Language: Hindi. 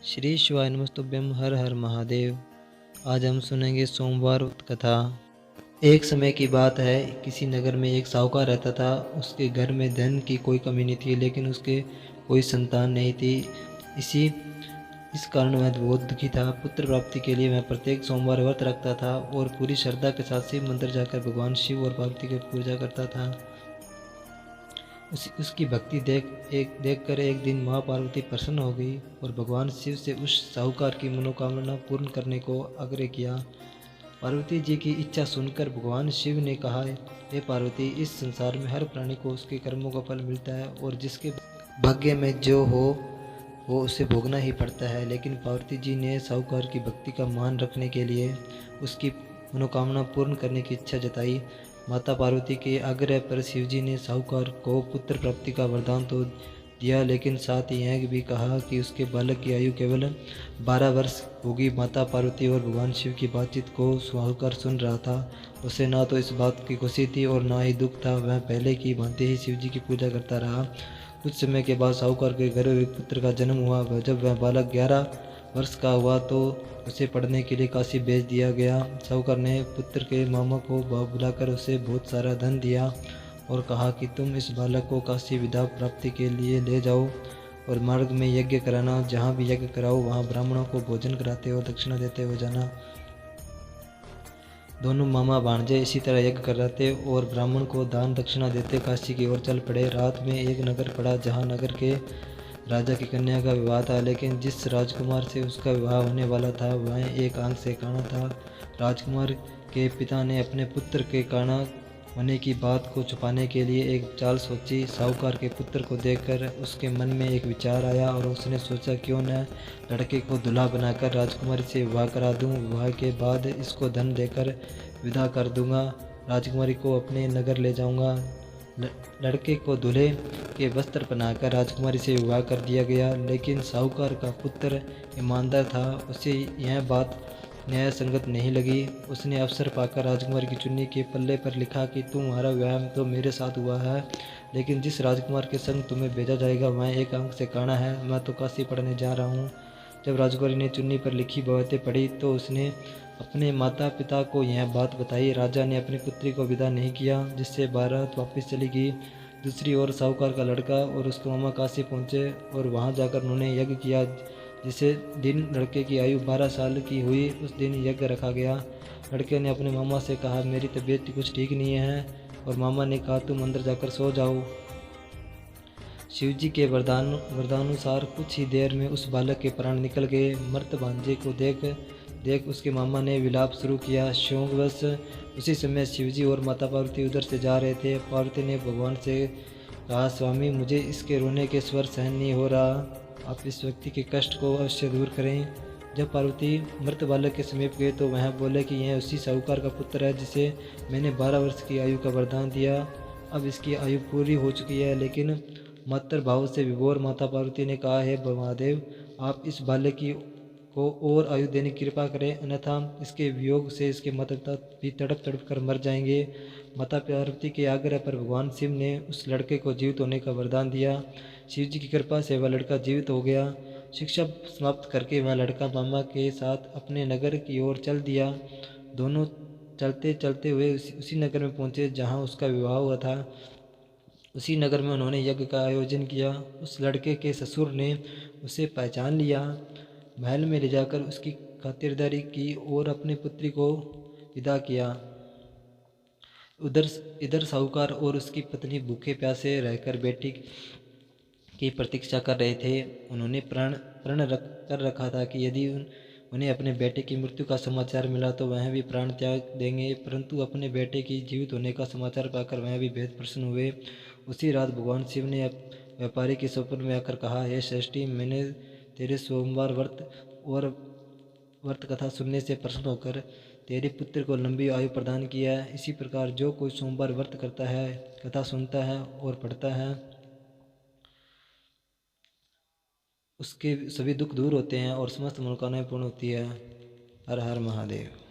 श्री शिवाय नमस्तुभ्यम। हर हर महादेव। आज हम सुनेंगे सोमवार कथा। एक समय की बात है, किसी नगर में एक साहूकार रहता था। उसके घर में धन की कोई कमी नहीं थी, लेकिन उसके कोई संतान नहीं थी। इस कारण वह बहुत दुखी था। पुत्र प्राप्ति के लिए वह प्रत्येक सोमवार व्रत रखता था और पूरी श्रद्धा के साथ शिव मंदिर जाकर भगवान शिव और पार्वती की पूजा करता था। उसकी भक्ति देखकर एक दिन माँ पार्वती प्रसन्न हो गई और भगवान शिव से उस साहूकार की मनोकामना पूर्ण करने को आग्रह किया। पार्वती जी की इच्छा सुनकर भगवान शिव ने कहा, हे पार्वती, इस संसार में हर प्राणी को उसके कर्मों का फल मिलता है और जिसके भाग्य में जो हो वो उसे भोगना ही पड़ता है। लेकिन पार्वती जी ने साहूकार की भक्ति का मान रखने के लिए उसकी मनोकामना पूर्ण करने की इच्छा जताई। माता पार्वती के आग्रह पर शिवजी ने साहूकार को पुत्र प्राप्ति का वरदान तो दिया, लेकिन साथ ही यह भी कहा कि उसके बालक की आयु केवल 12 वर्ष होगी। माता पार्वती और भगवान शिव की बातचीत को साहूकार सुन रहा था। उसे ना तो इस बात की खुशी थी और ना ही दुख था। वह पहले की भांति ही शिवजी की पूजा करता रहा। कुछ समय के बाद साहूकार के घर एक पुत्र का जन्म हुआ। जब वह बालक 11 वर्ष का हुआ तो उसे पढ़ने के लिए काशी भेज दिया गया। साहूकार ने पुत्र के मामा को बुलाकर उसे बहुत सारा धन दिया और कहा कि तुम इस बालक को काशी विद्या प्राप्ति के लिए ले जाओ और मार्ग में यज्ञ कराना। जहाँ भी यज्ञ कराओ वहाँ ब्राह्मणों को भोजन कराते और दक्षिणा देते हुए जाना। दोनों मामा भांजे इसी तरह यज्ञ कराते और ब्राह्मण को दान दक्षिणा देते काशी की ओर चल पड़े। रात में एक नगर पड़ा जहाँ नगर के राजा की कन्या का विवाह था, लेकिन जिस राजकुमार से उसका विवाह होने वाला था वह एक आंख से काना था। राजकुमार के पिता ने अपने पुत्र के काना होने की बात को छुपाने के लिए एक चाल सोची। साहूकार के पुत्र को देखकर उसके मन में एक विचार आया और उसने सोचा, क्यों न लड़के को दूल्हा बनाकर राजकुमारी से विवाह करा दूं। विवाह के बाद इसको धन देकर विदा कर दूंगा। राजकुमारी को अपने नगर ले जाऊंगा। लड़के को दूल्हे के वस्त्र पहनाकर राजकुमारी से विवाह कर दिया गया, लेकिन साहूकार का पुत्र ईमानदार था। उसे यह बात न्याय संगत नहीं लगी। उसने अवसर पाकर राजकुमारी की चुन्नी के पल्ले पर लिखा कि तुम्हारा विवाह तो मेरे साथ हुआ है, लेकिन जिस राजकुमार के संग तुम्हें भेजा जाएगा वह एक आंख से काना है। मैं तो काशी पढ़ने जा रहा हूँ। जब राजकुमारी ने चुन्नी पर लिखी बातें पढ़ी तो उसने अपने माता पिता को यह बात बताई। राजा ने अपनी पुत्री को विदा नहीं किया, जिससे बारात वापस चली गई। दूसरी ओर साहूकार का लड़का और उसके मामा काशी पहुँचे और वहाँ जाकर उन्होंने यज्ञ किया। जिसे दिन लड़के की आयु 12 साल की हुई उस दिन यज्ञ रखा गया। लड़के ने अपने मामा से कहा, मेरी तबीयत कुछ ठीक नहीं है, और मामा ने कहा, तुम अंदर जाकर सो जाओ। शिवजी के वरदानुसार कुछ ही देर में उस बालक के प्राण निकल गए। मर्त भांजे को देख उसके मामा ने विलाप शुरू किया। शोकवश उसी समय शिवजी और माता पार्वती उधर से जा रहे थे। पार्वती ने भगवान से कहा, स्वामी, मुझे इसके रोने के स्वर सहन नहीं हो रहा। आप इस व्यक्ति के कष्ट को अवश्य दूर करें। जब पार्वती मृत बालक के समीप गए तो वह बोले कि यह उसी साहूकार का पुत्र है जिसे मैंने 12 वर्ष की आयु का वरदान दिया। अब इसकी आयु पूरी हो चुकी है। लेकिन मातृ भाव से विभोर माता पार्वती ने कहा, हे महादेव, आप इस बालक को और आयु देने की कृपा करें, अन्यथा इसके वियोग से इसके माता पिता भी तड़प तड़प कर मर जाएंगे। माता पार्वती के आग्रह पर भगवान शिव ने उस लड़के को जीवित होने का वरदान दिया। शिव जी की कृपा से वह लड़का जीवित हो गया। शिक्षा समाप्त करके वह लड़का मामा के साथ अपने नगर की ओर चल दिया। दोनों चलते चलते हुए उसी नगर में पहुंचे जहां उसका विवाह हुआ था। उसी नगर में उन्होंने यज्ञ का आयोजन किया। उस लड़के के ससुर ने उसे पहचान लिया। महल में ले जाकर उसकी खातिरदारी की और अपनी पुत्री को विदा किया। इधर साहूकार और उसकी पत्नी भूखे प्यासे रहकर बेटी की प्रतीक्षा कर रहे थे। उन्होंने प्रण कर रखा था कि यदि उन्हें अपने बेटे की मृत्यु का समाचार मिला तो वह भी प्राण त्याग देंगे, परंतु अपने बेटे की जीवित होने का समाचार पाकर वह भी बेहद प्रसन्न हुए। उसी रात भगवान शिव ने व्यापारी के स्वप्न में आकर कहा, हे श्रेष्ठी, मैंने तेरे सोमवार व्रत कथा सुनने से प्रसन्न होकर तेरे पुत्र को लंबी आयु प्रदान किया है। इसी प्रकार जो कोई सोमवार व्रत करता है, कथा सुनता है और पढ़ता है, उसके सभी दुख दूर होते हैं और समस्त मनोकामनाएं पूर्ण होती है। हर हर महादेव।